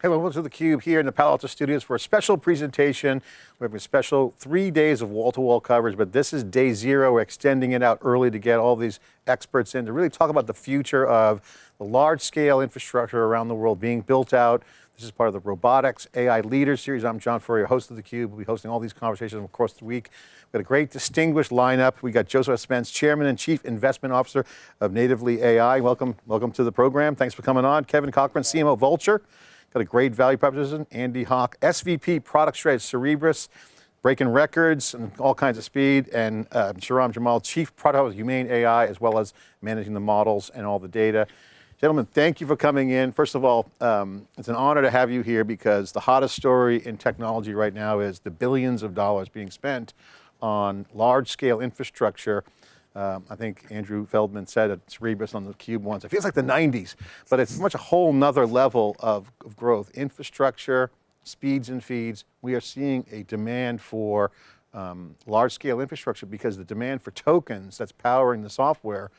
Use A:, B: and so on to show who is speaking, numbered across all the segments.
A: Hello, welcome to theCUBE here in the Palo Alto studios for a special presentation. We have a special 3 days of wall-to-wall coverage, but this is day 0. We're extending it out early to get all these experts in to really talk about the future of the large-scale infrastructure around the world being built out. This is part of the Robotics AI Leaders series. I'm John Furrier, host of theCUBE. We'll be hosting all these conversations across the week. We've got a great distinguished lineup. We got Joseph Spence, Chairman and Chief Investment Officer of NativelyAI. Welcome to the program. Thanks for coming on. Kevin Cochrane, CMO Vultr. Got a great value proposition. Andy Hock, SVP Product Strategy, Cerebras, breaking records and all kinds of speed. And Shehram Jamal, Chief Product Officer, HUMAIN AI, as well as managing the models and all the data. Gentlemen, thank you for coming in. First of all, it's an honor to have you here because the hottest story in technology right now is the billions of dollars being spent on large-scale infrastructure. I think Andrew Feldman said at Cerebras on theCUBE once, it feels like the 90s, but it's much a whole nother level of growth. Infrastructure, speeds and feeds. We are seeing a demand for large-scale infrastructure because the demand for tokens that's powering the software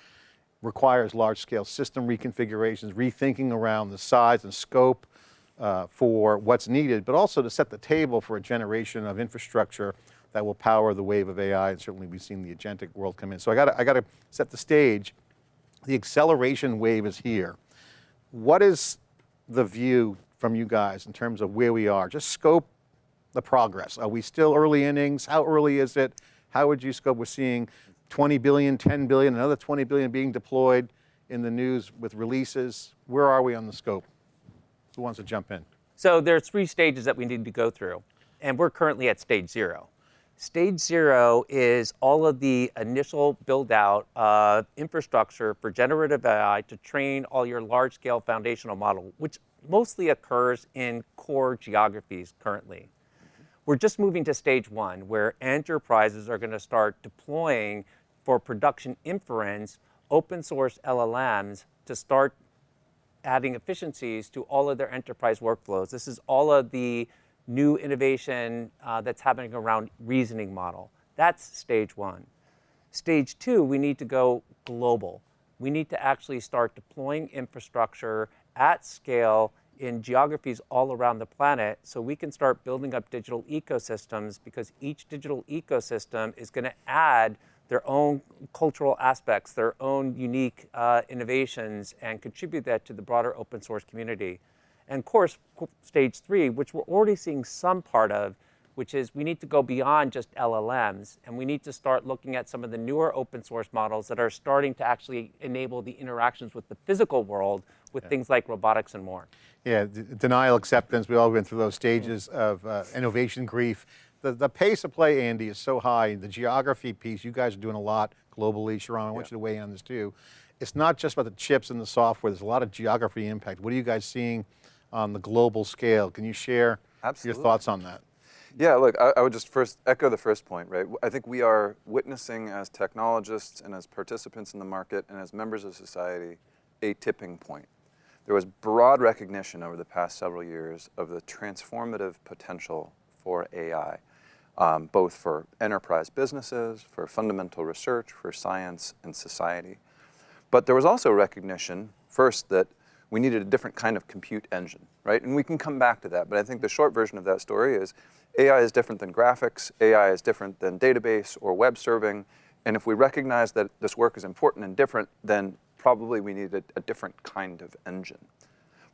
A: requires large-scale system reconfigurations, rethinking around the size and scope for what's needed, but also to set the table for a generation of infrastructure that will power the wave of AI, and certainly we've seen the agentic world come in. So I got to set the stage. The acceleration wave is here. What is the view from you guys in terms of where we are? Just scope the progress. Are we still early innings? How early is it? How would you scope? We're seeing 20 billion, 10 billion, another 20 billion being deployed in the news with releases. Where are we on the scope? Who wants to jump in?
B: So there are 3 stages that we need to go through, and we're currently at stage 0. Stage 0 is all of the initial build out of infrastructure for generative AI to train all your large scale foundational model, which mostly occurs in core geographies currently. We're just moving to stage 1, where enterprises are going to start deploying for production inference open source LLMs to start adding efficiencies to all of their enterprise workflows. This is all of the new innovation that's happening around reasoning model. That's stage 1. Stage 2, we need to go global. We need to actually start deploying infrastructure at scale in geographies all around the planet so we can start building up digital ecosystems, because each digital ecosystem is going to add their own cultural aspects, their own unique innovations, and contribute that to the broader open source community. And of course, stage 3, which we're already seeing some part of, which is we need to go beyond just LLMs, and we need to start looking at some of the newer open source models that are starting to actually enable the interactions with the physical world with things like robotics and more.
A: Yeah, denial, acceptance, we all went through those stages of innovation grief. The pace of play, Andy, is so high. The geography piece, you guys are doing a lot globally. Shehram, I want you to weigh in on this too. It's not just about the chips and the software, there's a lot of geography impact. What are you guys seeing on the global scale? Can you share your thoughts on that?
C: Yeah, look, I would just first echo the first point, right? I think we are witnessing as technologists and as participants in the market and as members of society a tipping point. There was broad recognition over the past several years of the transformative potential for AI, both for enterprise businesses, for fundamental research, for science and society. But there was also recognition, first, that we needed a different kind of compute engine, right? And we can come back to that, but I think the short version of that story is AI is different than graphics, AI is different than database or web serving, and if we recognize that this work is important and different, then probably we need a different kind of engine.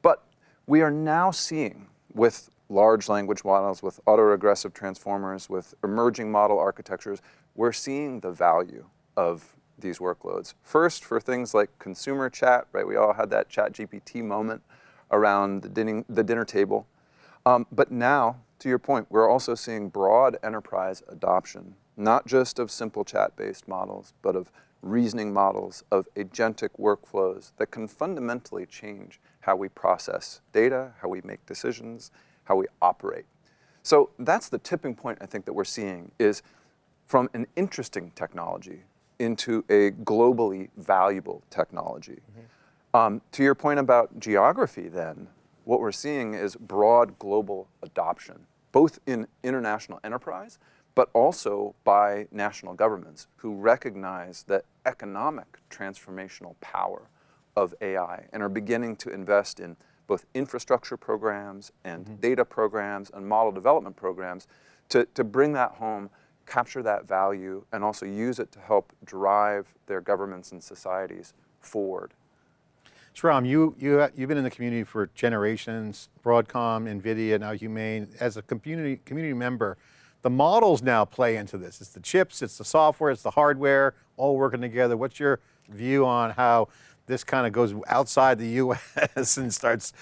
C: But we are now seeing, with large language models, with autoregressive transformers, with emerging model architectures, we're seeing the value of these workloads. First, for things like consumer chat, right? We all had that ChatGPT moment around the dinner table. But now, to your point, we're also seeing broad enterprise adoption, not just of simple chat-based models, but of reasoning models, of agentic workflows that can fundamentally change how we process data, how we make decisions, how we operate. So that's the tipping point I think that we're seeing, is from an interesting technology into a globally valuable technology. To your point about geography then, what we're seeing is broad global adoption, both in international enterprise, but also by national governments who recognize the economic transformational power of AI and are beginning to invest in both infrastructure programs and data programs and model development programs to bring that home, capture that value, and also use it to help drive their governments and societies forward.
A: Shehram, you've been in the community for generations, Broadcom, NVIDIA, now HUMAIN. As a community member, the models now play into this. It's the chips, it's the software, it's the hardware, all working together. What's your view on how this kind of goes outside the US and starts,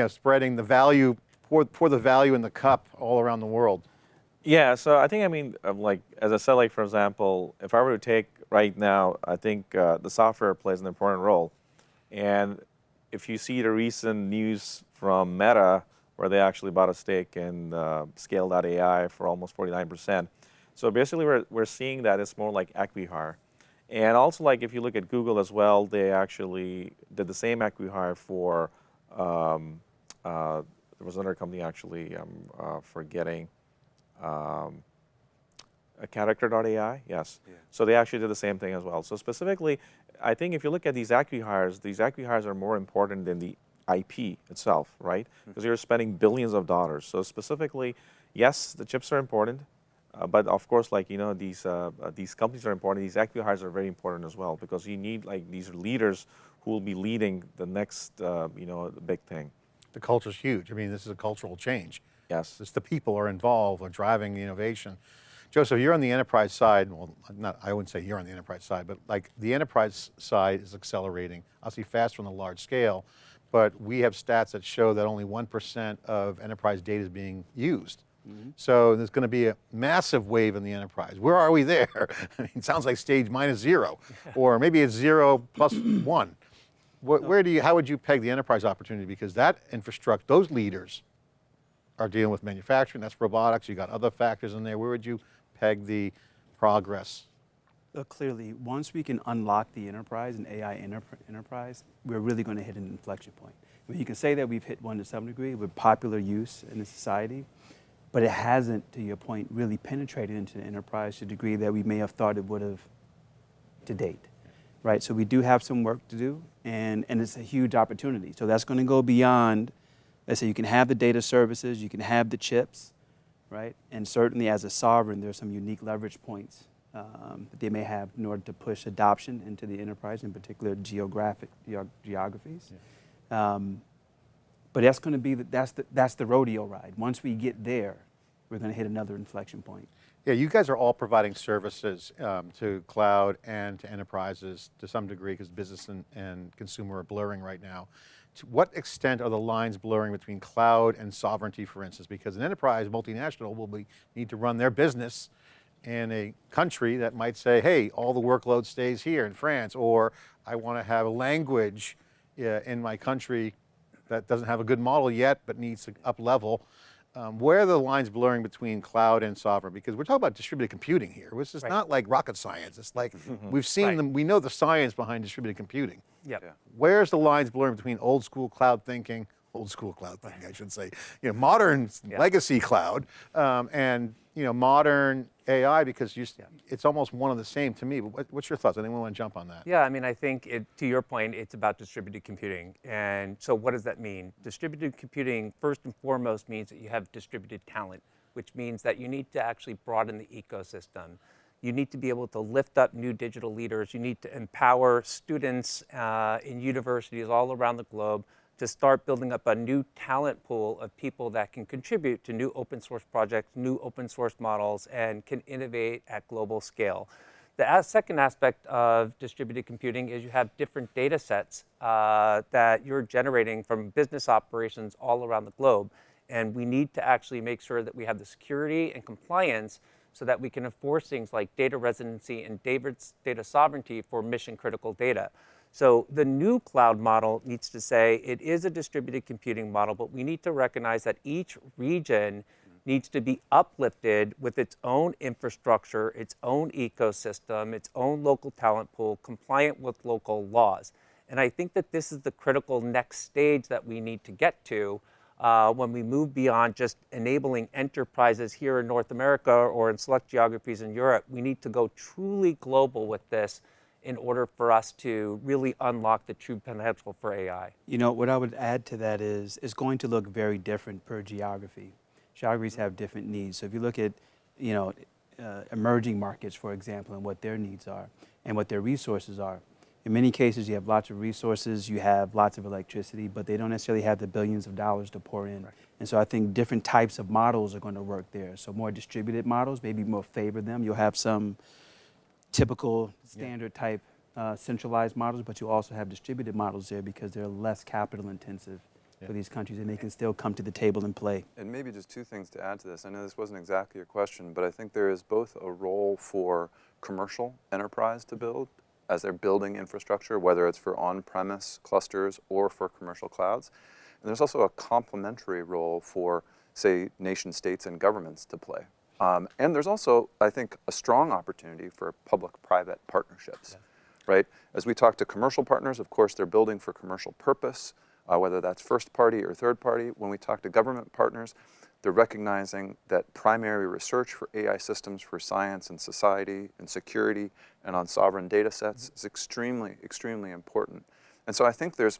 A: spreading the value, pour the value in the cup all around the world?
D: Yeah, so I think, like, as I said, like, for example, if I were to take right now, I think the software plays an important role. And if you see the recent news from Meta, where they actually bought a stake in Scale.ai for almost 49%. So basically, we're seeing that it's more like acqui-hire. And also, like, if you look at Google as well, they actually did the same acqui-hire for, there was another company actually, I'm forgetting, Character.ai, yes. Yeah. So they actually did the same thing as well. So specifically, I think if you look at these acqui-hires are more important than the IP itself, right? Because you're spending billions of dollars. So specifically, yes, the chips are important, but of course, like, these companies are important. These acqui-hires are very important as well, because you need, like, these leaders who will be leading the next, big thing.
A: The culture's huge. I mean, this is a cultural change.
D: Yes.
A: It's the people are involved, are driving the innovation. Joseph, you're on the enterprise side. Well, I wouldn't say you're on the enterprise side, but like the enterprise side is accelerating, obviously faster on the large scale, but we have stats that show that only 1% of enterprise data is being used. So there's going to be a massive wave in the enterprise. Where are we there? I mean, it sounds like stage -0, or maybe it's 0 plus 1. How would you peg the enterprise opportunity? Because that infrastructure, those leaders are dealing with manufacturing, that's robotics, you got other factors in there. Where would you peg the progress?
E: Clearly, once we can unlock the enterprise and AI enterprise, we're really going to hit an inflection point. I mean, you can say that we've hit one to some degree with popular use in the society, but it hasn't, to your point, really penetrated into the enterprise to the degree that we may have thought it would have to date, right? So we do have some work to do, and it's a huge opportunity. So that's going to go beyond, let's say, you can have the data services, you can have the chips, right? And certainly as a sovereign, there's some unique leverage points that they may have in order to push adoption into the enterprise, in particular geographies. Yeah. But that's going to be, that's the rodeo ride. Once we get there, we're going to hit another inflection point.
A: Yeah, you guys are all providing services to cloud and to enterprises to some degree, because business and consumer are blurring right now. To what extent are the lines blurring between cloud and sovereignty, for instance? Because an enterprise, multinational, will need to run their business in a country that might say, hey, all the workload stays here in France, or I want to have a language in my country that doesn't have a good model yet, but needs to up level. Where are the lines blurring between cloud and sovereign? Because we're talking about distributed computing here, which is not like rocket science. It's like, we've seen them, we know the science behind distributed computing.
B: Yep.
C: Yeah.
A: Where's the lines blurring between old school cloud thinking, I should say, modern legacy cloud, and modern AI, because it's almost one of the same to me. But what's your thoughts? Anyone want to jump on that?
B: Yeah, I mean, I think to your point, it's about distributed computing. And so what does that mean? Distributed computing, first and foremost, means that you have distributed talent, which means that you need to actually broaden the ecosystem. You need to be able to lift up new digital leaders. You need to empower students in universities all around the globe to start building up a new talent pool of people that can contribute to new open source projects, new open source models, and can innovate at global scale. The second aspect of distributed computing is you have different data sets that you're generating from business operations all around the globe. And we need to actually make sure that we have the security and compliance so that we can enforce things like data residency and data sovereignty for mission critical data. So the new cloud model needs to say it is a distributed computing model, but we need to recognize that each region needs to be uplifted with its own infrastructure, its own ecosystem, its own local talent pool, compliant with local laws. And I think that this is the critical next stage that we need to get to when we move beyond just enabling enterprises here in North America or in select geographies in Europe. We need to go truly global with this in order for us to really unlock the true potential for AI.
E: You know, what I would add to that is it's going to look very different per geography. Geographies have different needs. So if you look at, you know, emerging markets, for example, and what their needs are and what their resources are. In many cases, you have lots of resources, you have lots of electricity, but they don't necessarily have the billions of dollars to pour in.
A: Right.
E: And so I think different types of models are going to work there. So more distributed models, maybe more favor them. You'll have some typical standard type centralized models, but you also have distributed models there because they're less capital intensive for these countries, and they can still come to the table and play.
C: And maybe just two things to add to this. I know this wasn't exactly your question, but I think there is both a role for commercial enterprise to build as they're building infrastructure, whether it's for on-premise clusters or for commercial clouds. And there's also a complementary role for, say, nation states and governments to play. And there's also, I think, a strong opportunity for public-private partnerships, right? As we talk to commercial partners, of course, they're building for commercial purpose, whether that's first party or third party. When we talk to government partners, they're recognizing that primary research for AI systems for science and society and security and on sovereign data sets is extremely, extremely important. And so I think there's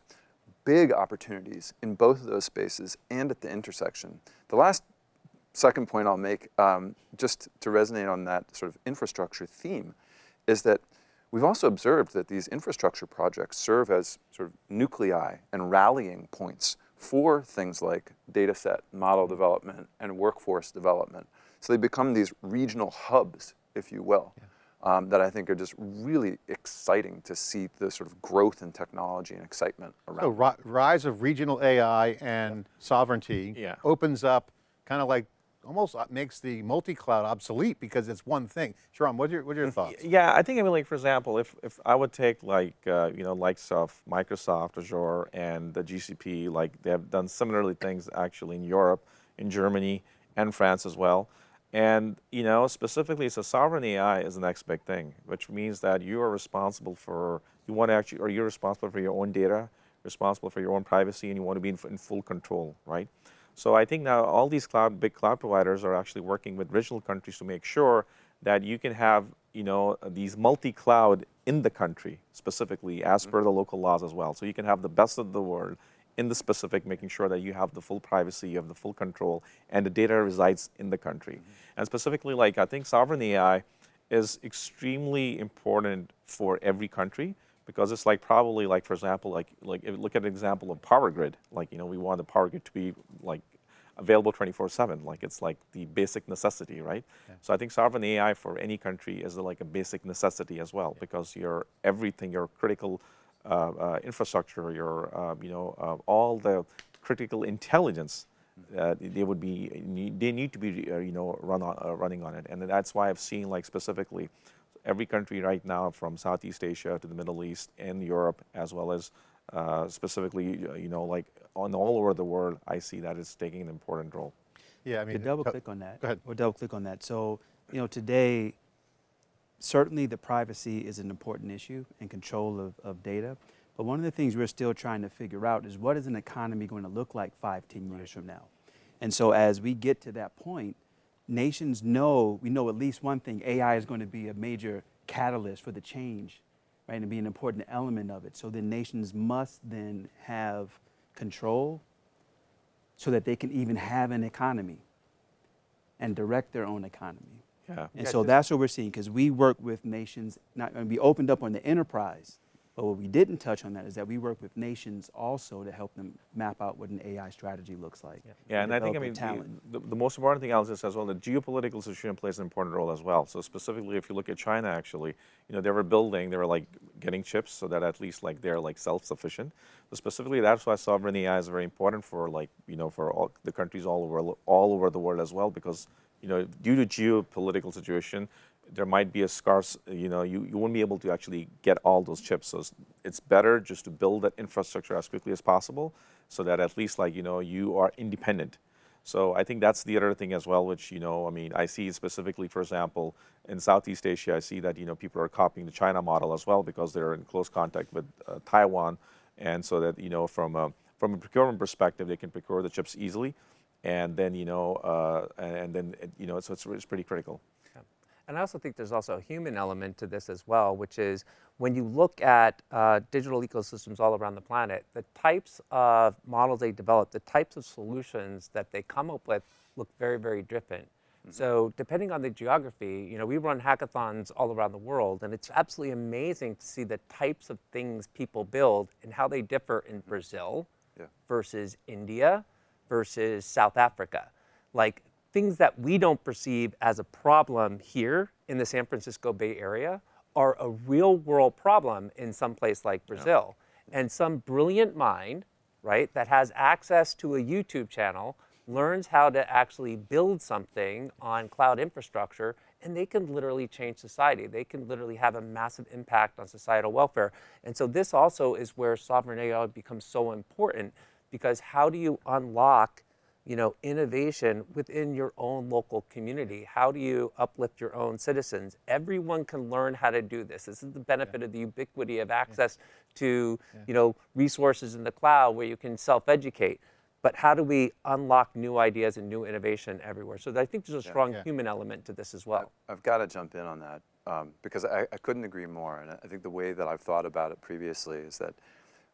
C: big opportunities in both of those spaces and at the intersection. The second point I'll make, just to resonate on that sort of infrastructure theme, is that we've also observed that these infrastructure projects serve as sort of nuclei and rallying points for things like data set, model development, and workforce development. So they become these regional hubs, if you will, that I think are just really exciting to see the sort of growth in technology and excitement around.
A: So rise of regional AI and sovereignty opens up kind of like almost makes the multi-cloud obsolete because it's one thing. Shehram, what are your thoughts?
D: Yeah, I think, I mean, like, for example, if I would take, like, you know, likes of Microsoft, Azure, and the GCP, like, they have done similarly things actually in Europe, in Germany, and France as well. And, you know, specifically, so sovereign AI is the next big thing, which means that you are responsible for, you're responsible for your own data, responsible for your own privacy, and you want to be in full control, right? So I think now all these big cloud providers are actually working with regional countries to make sure that you can have, you know, these multi-cloud in the country specifically as per the local laws as well. So you can have the best of the world in the specific, making sure that you have the full privacy, you have the full control, and the data resides in the country. And specifically, like, I think sovereign AI is extremely important for every country, because it's like probably, like, for example, like if look at an example of power grid. Like, you know, we want the power grid to be like available 24/7. Like, it's like the basic necessity, right? So I think sovereign AI for any country is like a basic necessity as well, because your everything, your critical infrastructure, your you know, all the critical intelligence, they need to be you know, running on it. And that's why I've seen, like, specifically every country right now, from Southeast Asia to the Middle East and Europe, as well as specifically, you know, like all over the world, I see that it's taking an important role.
A: Yeah, I mean,
E: To double click on that.
A: Go ahead.
E: Or double click on that. So, you know, today, certainly the privacy is an important issue and control of data. But one of the things we're still trying to figure out is, what is an economy going to look like 5-10 years from now? And so as we get to that point, nations know, we know at least one thing: AI is going to be a major catalyst for the change, right, and be an important element of it. So then nations must then have control so that they can even have an economy and direct their own economy. And so that's what we're seeing, because we work with nations, and we opened up on the enterprise, but what we didn't touch on that is that we work with nations also to help them map out what an AI strategy looks like.
D: Yeah, and I think, I mean, the most important thing I'll just as well, the geopolitical situation plays an important role as well. So specifically, if you look at China, actually, you know, they were like getting chips so that at least, like, they're like self-sufficient. So specifically, that's why sovereign AI is very important for, like, you know, for all the countries all over the world as well, because, you know, due to geopolitical situation, there might be a scarce, you know, you won't be able to actually get all those chips. So it's better just to build that infrastructure as quickly as possible, so that at least, like, you know, you are independent. So I think that's the other thing as well, which, you know, I mean, I see specifically, for example, in Southeast Asia, I see that, you know, people are copying the China model as well, because they're in close contact with Taiwan. And so that, you know, from a procurement perspective, they can procure the chips easily. And then, you know, you know, so it's pretty critical.
B: And I also think there's also a human element to this as well, which is when you look at digital ecosystems all around the planet, the types of models they develop, the types of solutions that they come up with look very, very different. So depending on the geography, you know, we run hackathons all around the world, and it's absolutely amazing to see the types of things people build and how they differ in Brazil versus India versus South Africa. Like things that we don't perceive as a problem here in the San Francisco Bay Area are a real world problem in some place like Brazil. And some brilliant mind, right, that has access to a YouTube channel learns how to actually build something on cloud infrastructure, and they can literally change society. They can literally have a massive impact on societal welfare. And so this also is where sovereign AI becomes so important, because how do you unlock, you know, innovation within your own local community? How do you uplift your own citizens? Everyone can learn how to do this. This is the benefit of the ubiquity of access to, you know, resources in the cloud where you can self-educate. But how do we unlock new ideas and new innovation everywhere? So I think there's a strong human element to this as well.
C: I've got to jump in on that because I couldn't agree more. And I think the way that I've thought about it previously is that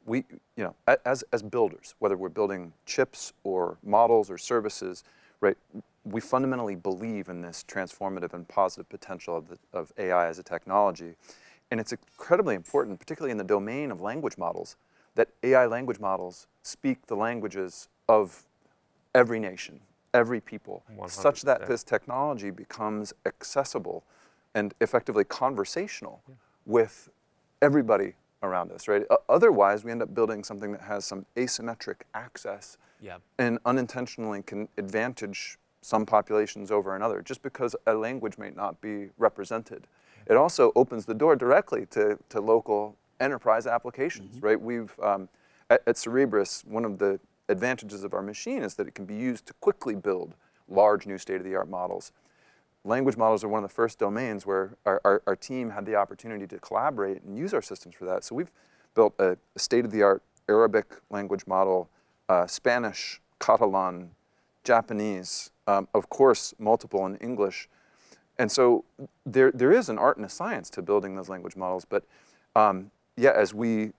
C: we, you know, as builders, whether we're building chips or models or services, right, we fundamentally believe in this transformative and positive potential of AI as a technology. And it's incredibly important, particularly in the domain of language models, that AI language models speak the languages of every nation, every people,
B: 100%.
C: Such that this technology becomes accessible and effectively conversational with everybody around us, right? Otherwise, we end up building something that has some asymmetric access and unintentionally can advantage some populations over another just because a language may not be represented. It also opens the door directly to local enterprise applications, right? We've, at Cerebras, one of the advantages of our machine is that it can be used to quickly build large new state-of-the-art models. Language models are one of the first domains where our team had the opportunity to collaborate and use our systems for that. So we've built a state-of-the-art Arabic language model, Spanish, Catalan, Japanese, of course, multiple in English. And so there is an art and a science to building those language models, but yeah, as we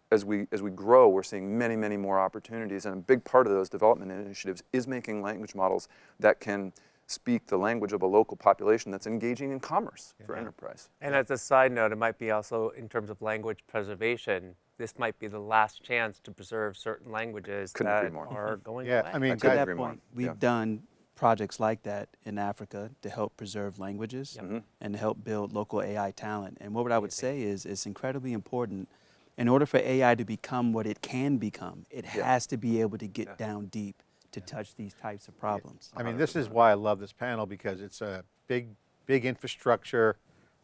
C: grow, we're seeing many, many more opportunities, and a big part of those development initiatives is making language models that can speak the language of a local population that's engaging in commerce for enterprise.
B: And as a side note, it might be also in terms of language preservation, this might be the last chance to preserve certain languages that are going away.
A: I mean,
E: to that point, we've done projects like that in Africa to help preserve languages and to help build local AI talent. And what I would say is it's incredibly important. In order for AI to become what it can become, it has to be able to get down deep to touch these types of problems.
A: I mean, this is why I love this panel, because it's a big infrastructure,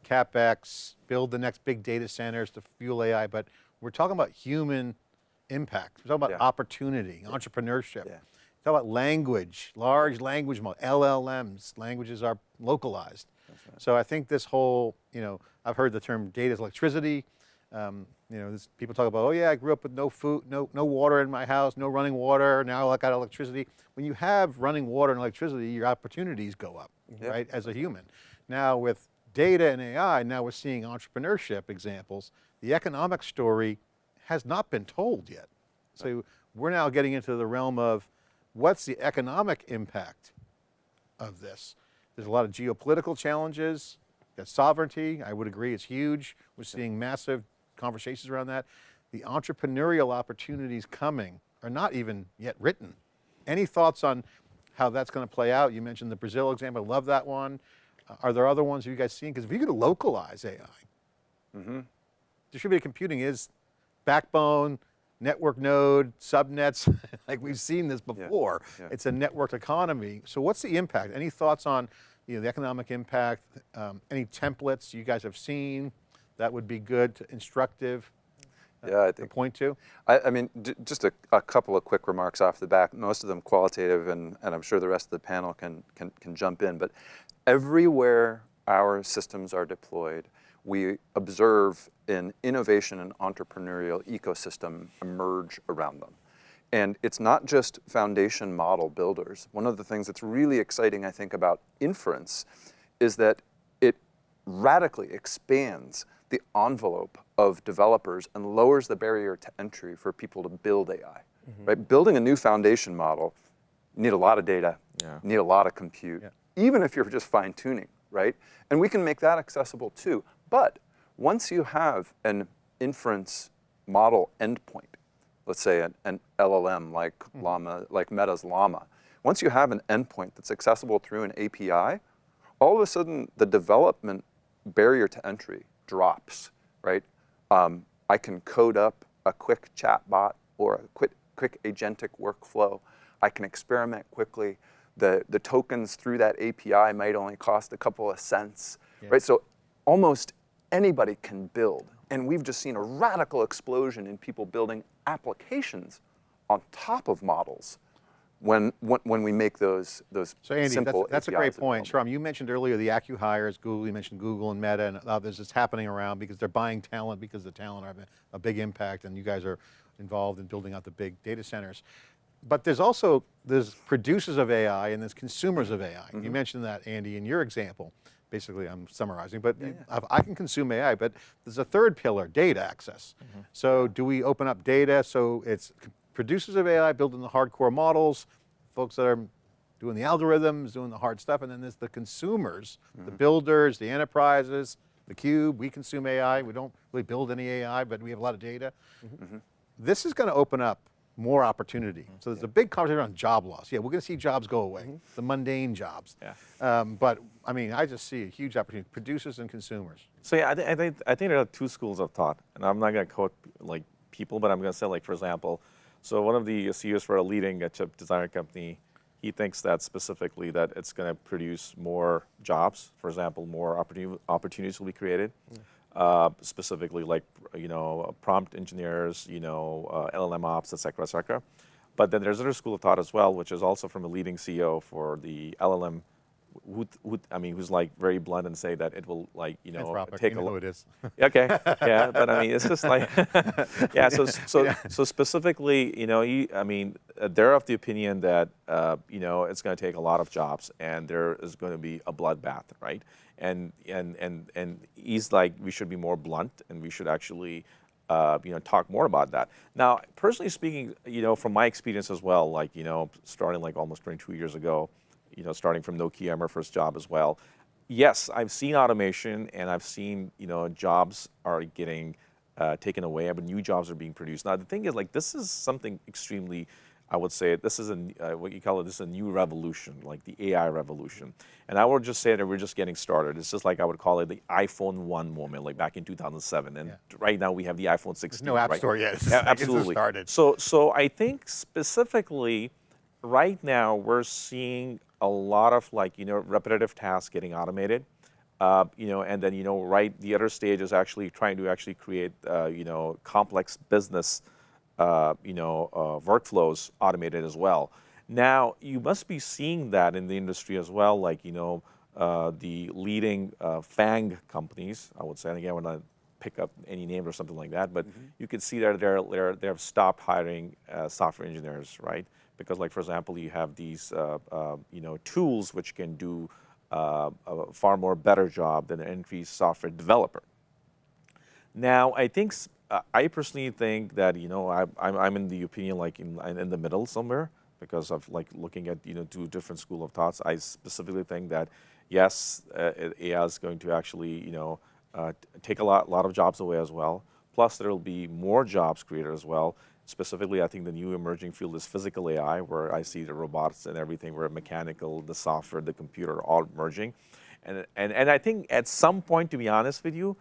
A: CapEx, build the next big data centers to fuel AI, but we're talking about human impact. We're talking about opportunity, entrepreneurship. Talk about language, large language models, LLMs, languages are localized. So I think this whole, you know, I've heard the term data is electricity. You know, people talk about, oh yeah, I grew up with no food, no water in my house, no running water, now I got electricity. When you have running water and electricity, your opportunities go up, right, as a human. Now with data and AI, now we're seeing entrepreneurship examples. The economic story has not been told yet. So we're now getting into the realm of what's the economic impact of this? There's a lot of geopolitical challenges. That sovereignty, I would agree, is huge. We're seeing massive conversations around that. The entrepreneurial opportunities coming are not even yet written. Any thoughts on how that's going to play out? You mentioned the Brazil example, I love that one. Are there other ones you guys seen? Because if you could localize AI, distributed computing is backbone, network node, subnets, like we've seen this before. It's a networked economy. So what's the impact? Any thoughts on, you know, the economic impact? Any templates you guys have seen that would be good, instructive
C: I think,
A: to point to?
C: I mean, just a couple of quick remarks off the back, most of them qualitative, and I'm sure the rest of the panel can jump in, but everywhere our systems are deployed, we observe an innovation and entrepreneurial ecosystem emerge around them. And it's not just foundation model builders. One of the things that's really exciting, I think, about inference is that radically expands the envelope of developers and lowers the barrier to entry for people to build AI. Right? Building a new foundation model, you need a lot of data, you need a lot of compute, even if you're just fine tuning, right? And we can make that accessible too. But once you have an inference model endpoint, let's say an LLM like Llama, like Meta's Llama, once you have an endpoint that's accessible through an API, all of a sudden the development barrier to entry drops, right? I can code up a quick chatbot or a quick agentic workflow. I can experiment quickly. The tokens through that API might only cost a couple of cents, right? So almost anybody can build. And we've just seen a radical explosion in people building applications on top of models when we make those
A: So Andy,
C: simple
A: that's a
C: APIs
A: great point.
C: available.
A: Shehram, you mentioned earlier the acqui-hires, Google, you mentioned Google and Meta and others. It's happening around because they're buying talent, because the talent have a big impact, and you guys are involved in building out the big data centers. But there's producers of AI and there's consumers of AI. You mentioned that, Andy, in your example. Basically, I'm summarizing, but I can consume AI, but there's a third pillar, data access. So do we open up data so it's producers of AI building the hardcore models, folks that are doing the algorithms, doing the hard stuff, and then there's the consumers, the builders, the enterprises, theCUBE, we consume AI, we don't really build any AI, but we have a lot of data. This is going to open up more opportunity. So there's a big conversation around job loss. Yeah, we're going to see jobs go away, the mundane jobs. But I mean, I just see a huge opportunity, producers and consumers.
D: So yeah, I think there are two schools of thought, and I'm not going to quote like people, but I'm going to say, like, for example, so one of the CEOs for a leading chip designer company, he thinks that specifically that it's going to produce more jobs. For example, more opportunities will be created. Specifically, like, prompt engineers, LLM ops, et cetera, et cetera. But then there's another school of thought as well, which is also from a leading CEO for the LLM, who's like very blunt and say that it will, like, take a
A: who it is.
D: Okay, yeah, but I mean, it's just like, yeah. So specifically, they're of the opinion that it's going to take a lot of jobs, and there is going to be a bloodbath, right? And he's like, we should be more blunt, and we should actually, talk more about that. Now, personally speaking, from my experience as well, like, starting like almost 22 years ago, starting from Nokia, my first job as well. Yes, I've seen automation, and I've seen, jobs are getting taken away, but new jobs are being produced. Now, the thing is, like, this is something extremely, I would say, this is what you call it, this is a new revolution, like the AI revolution. And I would just say that we're just getting started. It's just like I would call it the iPhone 1 moment, like back in 2007. And right now we have the iPhone 16.
A: There's no app store yet.
D: Yeah, absolutely.
A: Started.
D: So I think specifically, right now we're seeing a lot of, like, repetitive tasks getting automated. And then, right, the other stage is actually trying to actually create, complex business, workflows automated as well. Now, you must be seeing that in the industry as well, like, the leading FANG companies, I would say, and again, we're not pick up any name or something like that, but you can see that they have stopped hiring software engineers, right? Because, like, for example, you have these, tools which can do a far more better job than an entry software developer. Now, I personally think that, I'm in the opinion, like, in the middle somewhere, because of, like, looking at, two different school of thoughts. I specifically think that, yes, AI is going to actually, take a lot of jobs away as well. Plus, there will be more jobs created as well. Specifically, I think the new emerging field is physical AI, where I see the robots and everything, where mechanical, the software, the computer, all merging. And I think at some point, to be honest with you,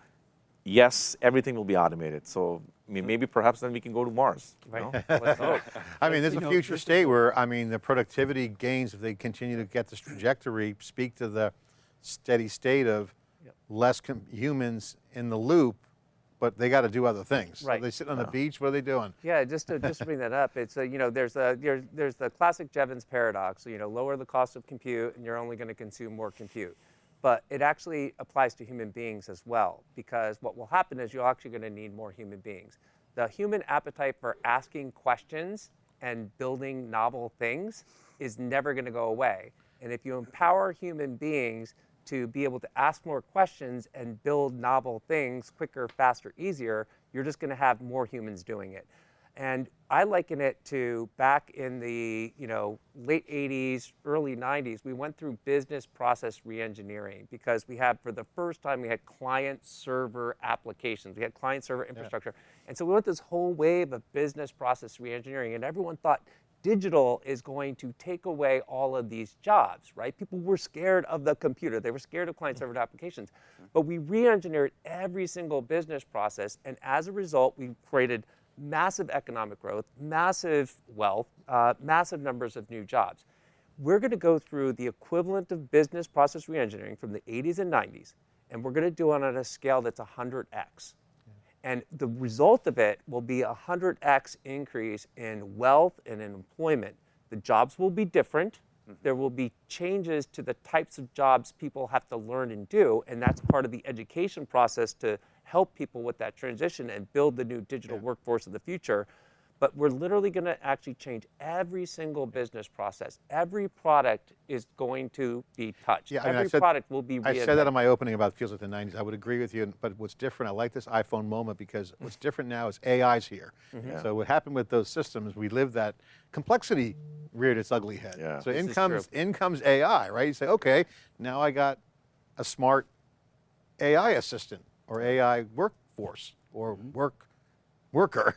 D: yes, everything will be automated. So, maybe perhaps then we can go to Mars. Right? Let's hope.
A: I mean, there's a future state where, the productivity gains, if they continue to get this trajectory, speak to the steady state of less humans in the loop, but they got to do other things.
B: Right.
A: So they sit on the beach, what are they doing?
B: Yeah, just to bring that up, it's there's the classic Jevons paradox. Lower the cost of compute, and you're only going to consume more compute. But it actually applies to human beings as well, because what will happen is you're actually going to need more human beings. The human appetite for asking questions and building novel things is never going to go away. And if you empower human beings to be able to ask more questions and build novel things quicker, faster, easier, you're just going to have more humans doing it. And I liken it to back in the late 80s, early 90s, we went through business process reengineering because we had, for the first time, we had client-server applications. We had client-server infrastructure. And so we went this whole wave of business process reengineering, and everyone thought digital is going to take away all of these jobs, right? People were scared of the computer. They were scared of client-server applications. But we re-engineered every single business process, and as a result, we created massive economic growth, massive wealth, massive numbers of new jobs. We're going to go through the equivalent of business process reengineering from the 80s and 90s, and we're going to do it on a scale that's 100x. And the result of it will be a 100x increase in wealth and in employment. The jobs will be different. There will be changes to the types of jobs people have to learn and do, and that's part of the education process to help people with that transition and build the new digital workforce of the future. But we're literally going to actually change every single business process. Every product is going to be touched.
A: Yeah, I mean,
B: every product will be reinvented.
A: I said that in my opening about it feels like the 90s. I would agree with you, but what's different, I like this iPhone moment because what's different now is AI's here. So what happened with those systems, we lived that complexity reared its ugly head.
D: Yeah.
A: So
B: This
A: in comes AI, right? You say, okay, now I got a smart AI assistant or AI workforce or worker.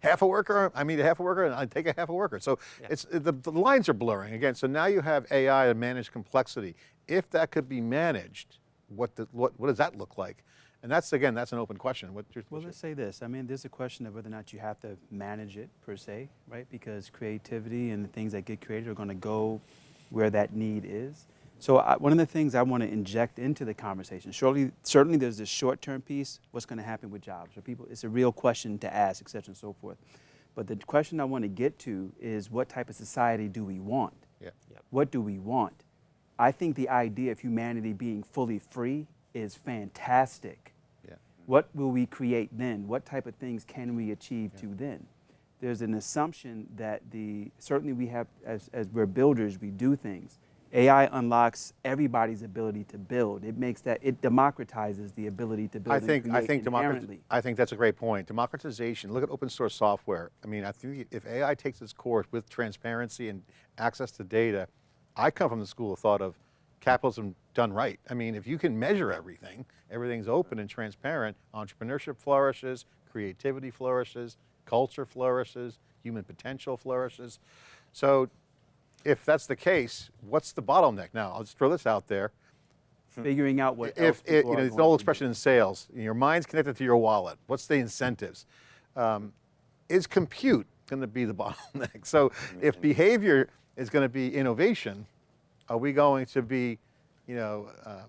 A: Half a worker, I need a half a worker, and I take a half a worker. So it's the lines are blurring again. So now you have AI to manage complexity. If that could be managed, what does that look like? And that's an open question. Well,
E: let's say this. I mean, there's a question of whether or not you have to manage it per se, right? Because creativity and the things that get created are going to go where that need is. So one of the things I want to inject into the conversation, certainly there's this short-term piece, what's going to happen with jobs? For people, it's a real question to ask, et cetera, and so forth. But the question I want to get to is what type of society do we want? What do we want? I think the idea of humanity being fully free is fantastic. What will we create then? What type of things can we achieve to then? There's an assumption that certainly we have, as we're builders, we do things. AI unlocks everybody's ability to build. It democratizes the ability to build. I think
A: that's a great point. Democratization, look at open source software. I mean, I think if AI takes its course with transparency and access to data, I come from the school of thought of capitalism done right. I mean, if you can measure everything, everything's open and transparent, entrepreneurship flourishes, creativity flourishes, culture flourishes, human potential flourishes. So if that's the case, what's the bottleneck now? I'll just throw this out there.
E: Figuring out what
A: it's an old expression in sales. Your mind's connected to your wallet. What's the incentives? Is compute going to be the bottleneck? So if behavior is going to be innovation, are we going to be,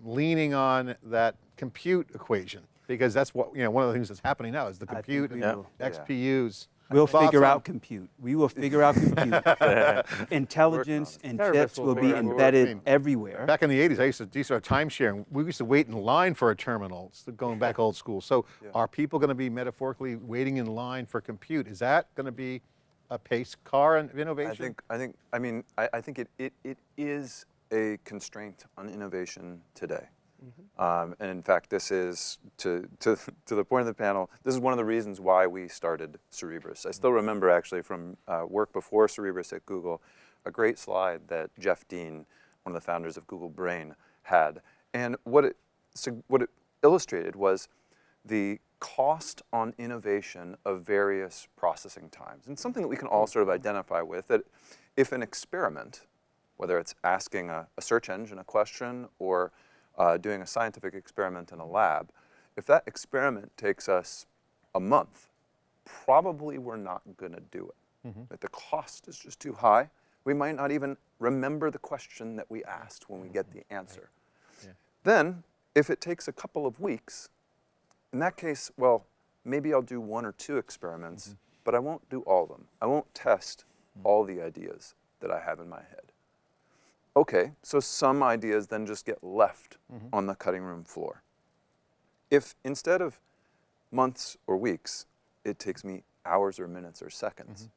A: leaning on that compute equation? Because that's what one of the things that's happening now is the compute, XPUs.
E: We'll figure out compute. We will figure out compute. Intelligence and chips will be embedded everywhere.
A: Back in the 80s, I used to do sort of time sharing. We used to wait in line for a terminal, going back old school. So are people going to be metaphorically waiting in line for compute? Is that going to be a pace car of innovation?
C: I think it is a constraint on innovation today. And in fact, this is, to the point of the panel, this is one of the reasons why we started Cerebras. I still remember actually from work before Cerebras at Google, a great slide that Jeff Dean, one of the founders of Google Brain, had. And what it illustrated was the cost on innovation of various processing times. And something that we can all sort of identify with, that if an experiment, whether it's asking a search engine a question or doing a scientific experiment in a lab, if that experiment takes us a month, probably we're not going to do it. That the cost is just too high. We might not even remember the question that we asked when we get the answer. Then, if it takes a couple of weeks, in that case, well, maybe I'll do 1 or 2 experiments, but I won't do all of them. I won't test all the ideas that I have in my head. Okay, so some ideas then just get left on the cutting room floor. If instead of months or weeks, it takes me hours or minutes or seconds,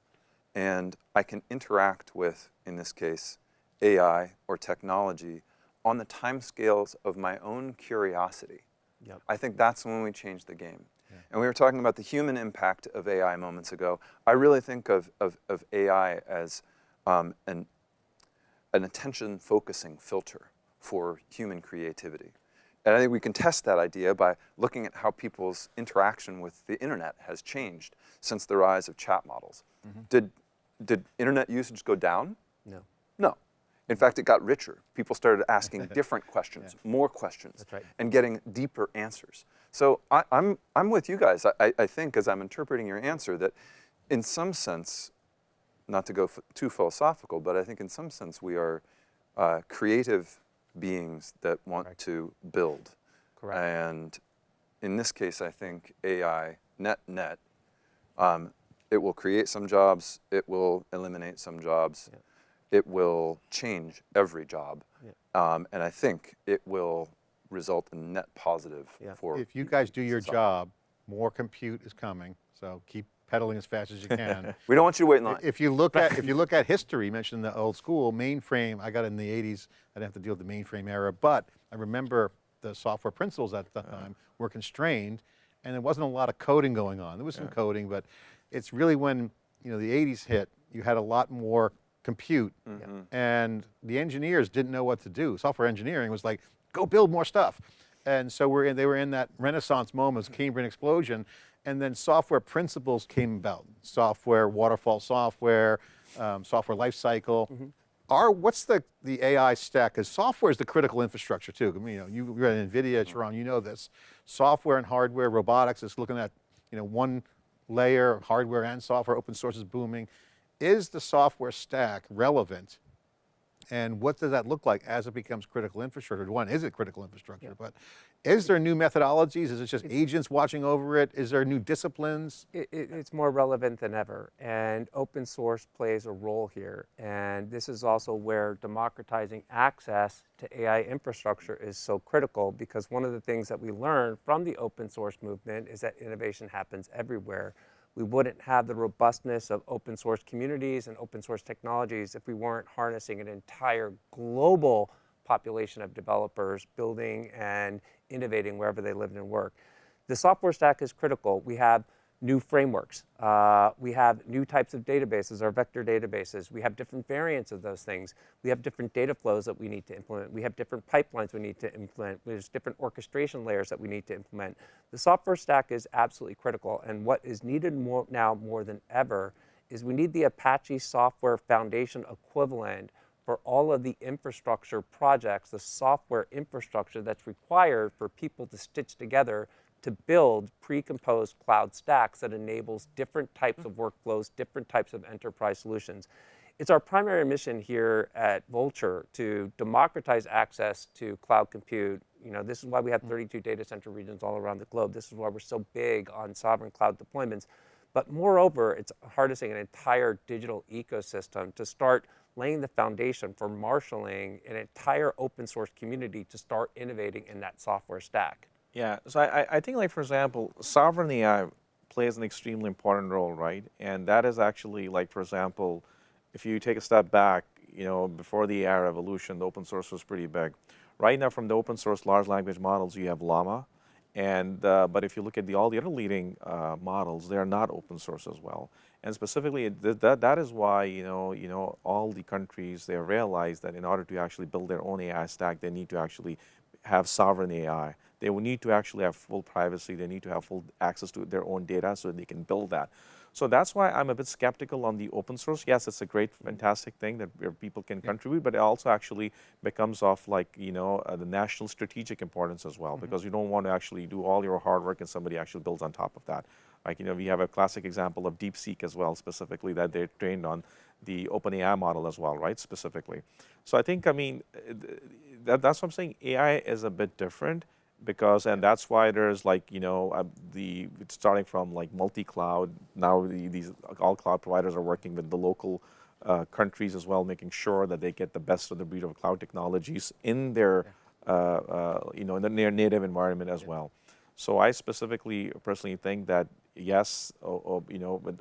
C: and I can interact with, in this case, AI or technology on the timescales of my own curiosity,
B: Yep.
C: I think that's when we change the game. And we were talking about the human impact of AI moments ago. I really think of AI as an attention-focusing filter for human creativity. And I think we can test that idea by looking at how people's interaction with the internet has changed since the rise of chat models. Did internet usage go down?
B: No.
C: No. In fact, it got richer. People started asking different questions, more questions,
B: That's right.
C: and getting deeper answers. So I'm with you guys. I think, as I'm interpreting your answer, that in some sense, not to go too philosophical, but I think in some sense we are creative beings that want to build.
B: Correct.
C: And in this case, I think AI, net, it will create some jobs, it will eliminate some jobs, it will change every job, and I think it will result in net positive for
A: If you guys do your
C: society.
A: job, more compute is coming, so keep pedaling as fast as you can.
C: We don't want you to wait in line.
A: If you look at history, you mentioned the old school mainframe. I got in the 80s. I didn't have to deal with the mainframe era, but I remember the software principles at the time were constrained, and there wasn't a lot of coding going on. There was some coding, but it's really when the 80s hit, you had a lot more compute, and the engineers didn't know what to do. Software engineering was like, go build more stuff. And so they were in that renaissance moment, Cambrian explosion, and then software principles came about. Software, waterfall software, software lifecycle. What's the AI stack? Because software is the critical infrastructure too. I mean, you're at NVIDIA, Shehram, you know this. Software and hardware, robotics is looking at one layer, hardware and software, open source is booming. Is the software stack relevant? And what does that look like as it becomes critical infrastructure? One, is it critical infrastructure? But is there new methodologies? Is it just agents watching over it? Is there new disciplines?
B: It's more relevant than ever, and open source plays a role here. And this is also where democratizing access to AI infrastructure is so critical, because one of the things that we learned from the open source movement is that innovation happens everywhere. We wouldn't have the robustness of open source communities and open source technologies if we weren't harnessing an entire global population of developers building and innovating wherever they live and work. The software stack is critical. We have new frameworks. We have new types of databases, our vector databases. We have different variants of those things. We have different data flows that we need to implement. We have different pipelines we need to implement. There's different orchestration layers that we need to implement. The software stack is absolutely critical, and what is needed now more than ever is we need the Apache Software Foundation equivalent for all of the infrastructure projects, the software infrastructure that's required for people to stitch together to build pre-composed cloud stacks that enables different types of workflows, different types of enterprise solutions. It's our primary mission here at Vultr to democratize access to cloud compute. This is why we have 32 data center regions all around the globe. This is why we're so big on sovereign cloud deployments. But moreover, it's harnessing an entire digital ecosystem to start laying the foundation for marshaling an entire open source community to start innovating in that software stack.
D: Yeah, so I think, like, for example, sovereign AI plays an extremely important role, right? And that is actually, like, for example, if you take a step back, before the AI revolution, the open source was pretty big. Right now, from the open source large language models, you have Llama, but if you look at all the other leading models, they are not open source as well. And specifically, that is why all the countries, they realize that in order to actually build their own AI stack, they need to actually have sovereign AI. They will need to actually have full privacy. They need to have full access to their own data so they can build that. So that's why I'm a bit skeptical on the open source. Yes, it's a great, fantastic thing that where people can contribute, but it also actually becomes of, like, the national strategic importance as well, because you don't want to actually do all your hard work and somebody actually builds on top of that. Like, we have a classic example of DeepSeek as well, specifically, that they're trained on the OpenAI model as well, right, specifically. So I think, that's what I'm saying. AI is a bit different. And that's why there's, like, it's starting from, like, multi-cloud. Now these all cloud providers are working with the local countries as well, making sure that they get the best of the breed of cloud technologies in their, in their native environment as well. So I specifically, personally think that yes, with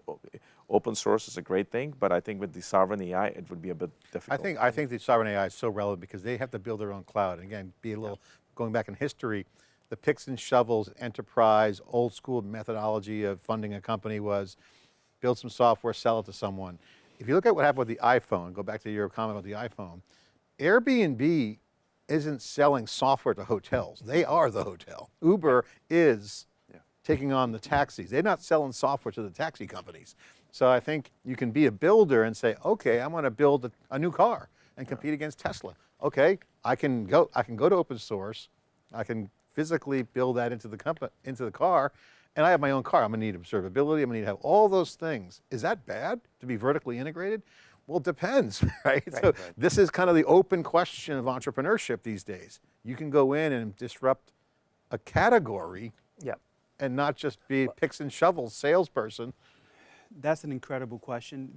D: open source is a great thing, but I think with the sovereign AI, it would be a bit difficult.
A: I think the sovereign AI is so relevant because they have to build their own cloud. And again, be a little, going back in history, the picks and shovels enterprise, old school methodology of funding a company was build some software, sell it to someone. If you look at what happened with the iPhone, go back to your comment about the iPhone, Airbnb isn't selling software to hotels. They are the hotel. Uber is taking on the taxis. They're not selling software to the taxi companies. So I think you can be a builder and say, okay, I'm going to build a new car and compete against Tesla. Okay, I can go to open source. I can physically build that into the car, and I have my own car. I'm going to need observability. I'm going to need to have all those things. Is that bad to be vertically integrated? Well, it depends, right? So this is kind of the open question of entrepreneurship these days. You can go in and disrupt a category and not just be picks and shovels salesperson.
E: That's an incredible question.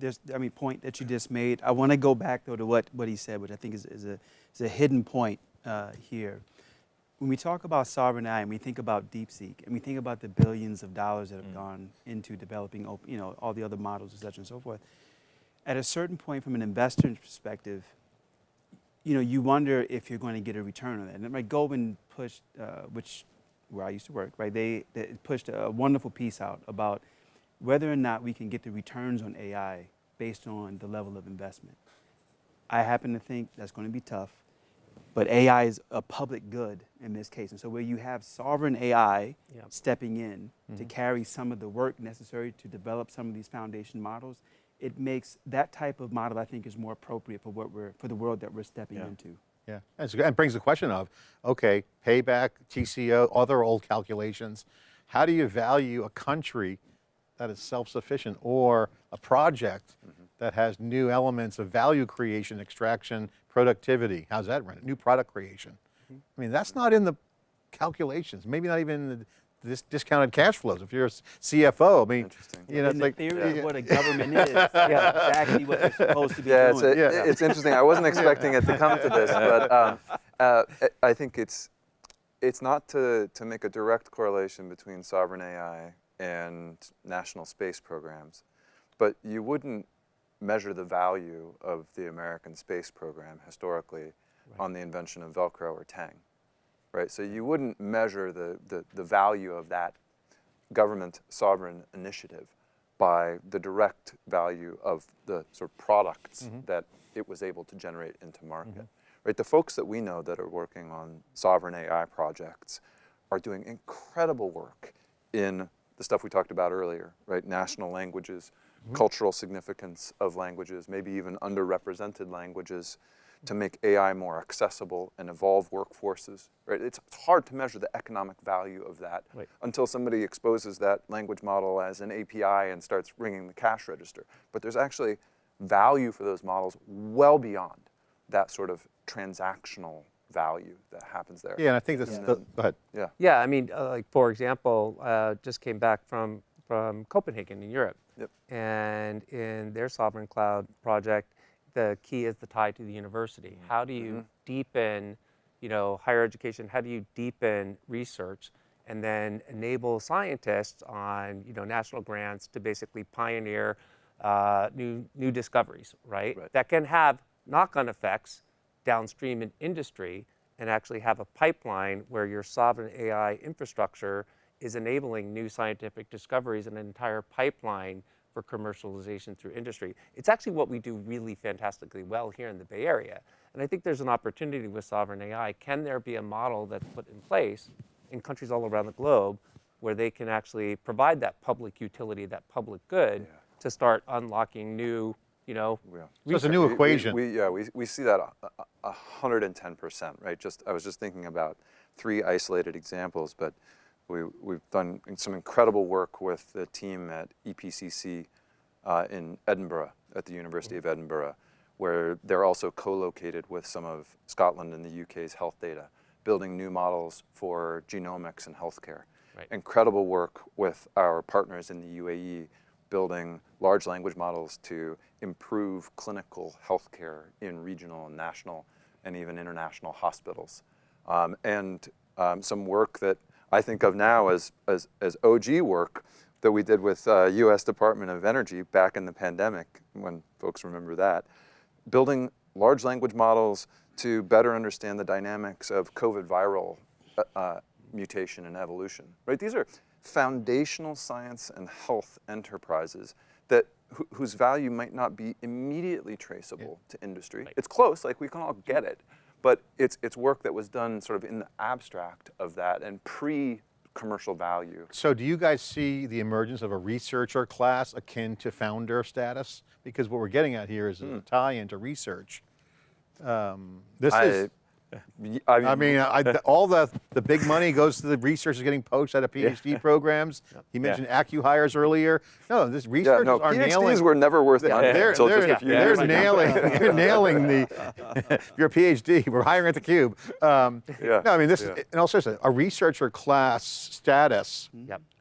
E: Point that you just made. I want to go back though to what he said, which I think is a hidden point here. When we talk about sovereign AI and we think about DeepSeek and we think about the billions of dollars that have gone into developing, all the other models, et cetera, and so forth, at a certain point, from an investor's perspective, you wonder if you're going to get a return on that. And Goldman pushed, where I used to work, right? They pushed a wonderful piece out about whether or not we can get the returns on AI based on the level of investment. I happen to think that's going to be tough, but AI is a public good in this case. And so where you have sovereign AI stepping in to carry some of the work necessary to develop some of these foundation models, it makes that type of model, I think, is more appropriate for the world that we're stepping into.
A: Yeah, and brings the question of, okay, payback, TCO, other old calculations. How do you value a country that is self-sufficient or a project that has new elements of value creation, extraction, productivity? How's that run? New product creation. I mean, that's not in the calculations, maybe not even in this discounted cash flows. If you're a CFO, I mean,
E: it's like theory of what a government is, exactly what they're supposed to be doing.
C: It's interesting. I wasn't expecting it to come to this, but I think it's not to make a direct correlation between sovereign AI and national space programs, but you wouldn't measure the value of the American space program historically on the invention of Velcro or Tang. Right, so you wouldn't measure the value of that government sovereign initiative by the direct value of the sort of products that it was able to generate into market. Right, the folks that we know that are working on sovereign AI projects are doing incredible work in the stuff we talked about earlier, right? National languages, cultural significance of languages, maybe even underrepresented languages, to make AI more accessible and evolve workforces, right? It's hard to measure the economic value of that until somebody exposes that language model as an API and starts ringing the cash register. But there's actually value for those models well beyond that sort of transactional value that happens there.
A: Yeah, and I think this is go ahead.
B: Yeah, I mean, like for example, just came back from Copenhagen in Europe. And in their sovereign cloud project, the key is the tie to the university. How do you deepen, higher education? How do you deepen research and then enable scientists on, national grants to basically pioneer new discoveries, right? That can have knock-on effects downstream in industry and actually have a pipeline where your sovereign AI infrastructure is enabling new scientific discoveries and an entire pipeline for commercialization through industry. It's actually what we do really fantastically well here in the Bay Area. And I think there's an opportunity with sovereign AI. Can there be a model that's put in place in countries all around the globe where they can actually provide that public utility, that public good, to start unlocking new,
A: So it's a new equation.
C: We see that 110%, right? I was just thinking about 3 isolated examples, but we've done some incredible work with the team at EPCC in Edinburgh, at the University of Edinburgh, where they're also co-located with some of Scotland and the UK's health data, building new models for genomics and healthcare. Incredible work with our partners in the UAE, building large language models to improve clinical healthcare in regional and national and even international hospitals. And some work that I think of now as OG work that we did with US Department of Energy back in the pandemic, when folks remember that, building large language models to better understand the dynamics of COVID viral mutation and evolution, right? These are foundational science and health enterprises that whose value might not be immediately traceable to industry.
B: Right.
C: It's close, like we can all get it, but it's work that was done sort of in the abstract of that and pre-commercial value.
A: So do you guys see the emergence of a researcher class akin to founder status? Because what we're getting at here is a tie into research. All the big money goes to the researchers getting poached out of PhD programs. He mentioned acqui-hires earlier. No, this researchers are
C: PhDs
A: nailing.
C: were never worth money until just a few years ago.
A: They're nailing the, your PhD, we're hiring at theCUBE. No, I mean, this, and also a researcher class status,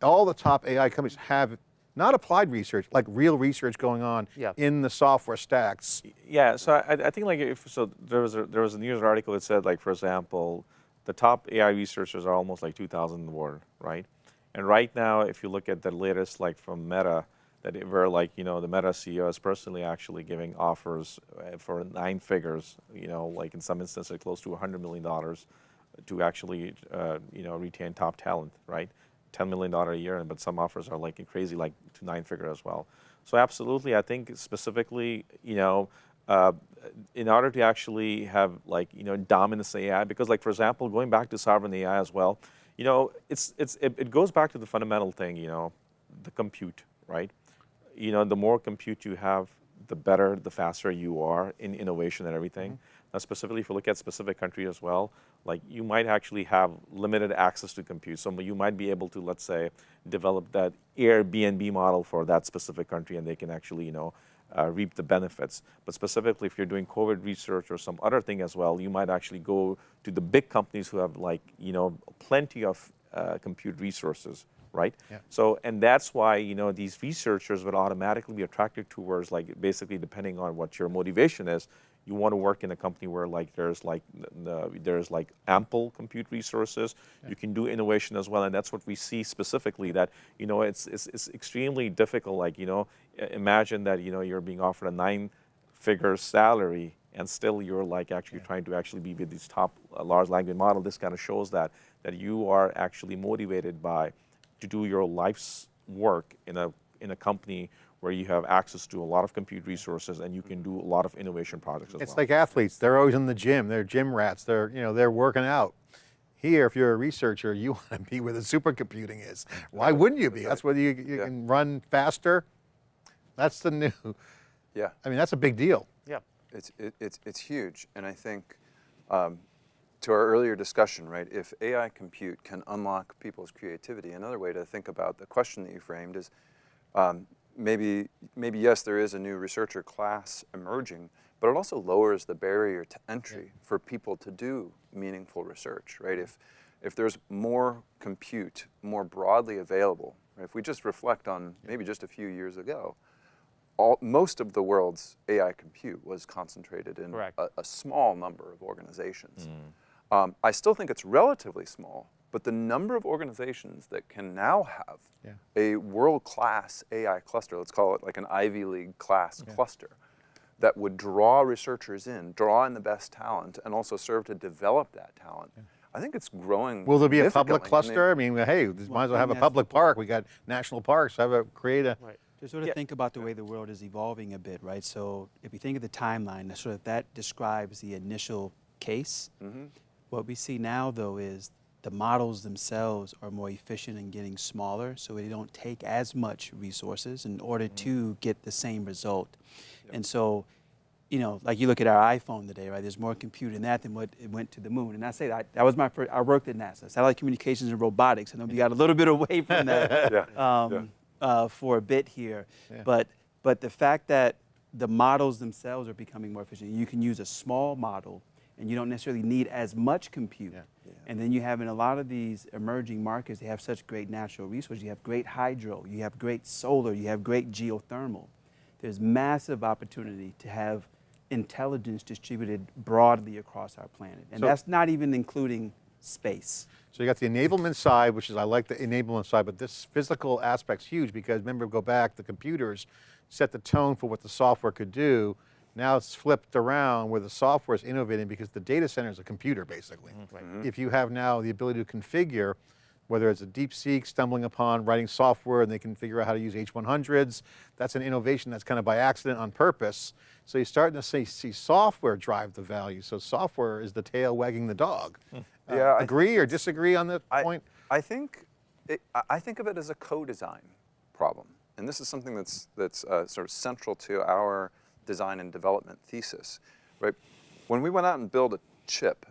A: all the top AI companies have not applied research, like real research going on in the software stacks.
D: Yeah, so I think like there was a news article that said, like, for example, the top AI researchers are almost like 2,000 in the world, right? And right now, if you look at the latest, like from Meta, that where like, you know, the Meta CEO is personally actually giving offers for 9 figures, you know, like in some instances close to $100 million to actually, you know, retain top talent, right? $10 million a year, but some offers are like crazy, like to 9-figure as well. So absolutely, I think specifically, you know, in order to actually have like, you know, dominance AI, because like, for example, going back to sovereign AI as well, you know, it goes back to the fundamental thing, you know, the compute, right? You know, the more compute you have, the better, the faster you are in innovation and everything. Now, specifically, if you look at specific country as well, like you might actually have limited access to compute. So you might be able to, let's say, develop that Airbnb model for that specific country, and they can actually, you know, reap the benefits. But specifically, if you're doing COVID research or some other thing as well, you might actually go to the big companies who have, like, you know, plenty of compute resources, right? So, and that's why, you know, these researchers would automatically be attracted towards, like, basically depending on what your motivation is, you want to work in a company where like there's like ample compute resources. You can do innovation as well, and that's what we see specifically. That, you know, it's extremely difficult. Like, you know, imagine that, you know, you're being offered a 9-figure salary, and still you're like actually trying to actually be with these top large language model. This kind of shows that you are actually motivated to do your life's work in a company where you have access to a lot of compute resources and you can do a lot of innovation projects as well.
A: It's like athletes, they're always in the gym, they're gym rats, they're working out. Here, if you're a researcher, you want to be where the supercomputing is. Why wouldn't you be? That's where you can run faster. That's the new, I mean, that's a big deal.
B: Yeah.
C: It's huge, and I think to our earlier discussion, right, if AI compute can unlock people's creativity, another way to think about the question that you framed is, maybe yes, there is a new researcher class emerging, but it also lowers the barrier to entry for people to do meaningful research, right? If there's more compute more broadly available, right? If we just reflect on maybe just a few years ago, most of the world's AI compute was concentrated in a small number of organizations. I still think it's relatively small, but the number of organizations that can now have a world-class AI cluster, let's call it like an Ivy League class cluster, that would draw researchers in, draw in the best talent, and also serve to develop that talent. I think it's growing.
A: Will there be a public cluster? I mean, hey, might as well have a public park. We got national parks. Create a.
E: To sort of think about the way the world is evolving a bit, right? So if you think of the timeline, sort of that describes the initial case. What we see now, though, is the models themselves are more efficient and getting smaller, so they don't take as much resources in order to get the same result. And so, you know, like you look at our iPhone today, right? There's more compute in that than what it went to the moon. And I say that was my first. I worked at NASA, satellite communications and robotics. I know we got a little bit away from that for a bit here, but the fact that the models themselves are becoming more efficient. You can use a small model, and you don't necessarily need as much compute. And then you have in a lot of these emerging markets, they have such great natural resources. You have great hydro, you have great solar, you have great geothermal. There's massive opportunity to have intelligence distributed broadly across our planet. And that's not even including space.
A: So you got the enablement side, which is, I like the enablement side, but this physical aspect's huge because remember, go back, the computers set the tone for what the software could do. Now it's flipped around where the software is innovating because the data center is a computer basically. If you have now the ability to configure, whether it's a DeepSeek stumbling upon writing software and they can figure out how to use H100s, that's an innovation that's kind of by accident on purpose. So you're starting to see software drive the value. So software is the tail wagging the dog.
C: Yeah,
A: agree or disagree on that point?
C: I think of it as a co-design problem, and this is something that's sort of central to our design and development thesis, right? When we went out and built a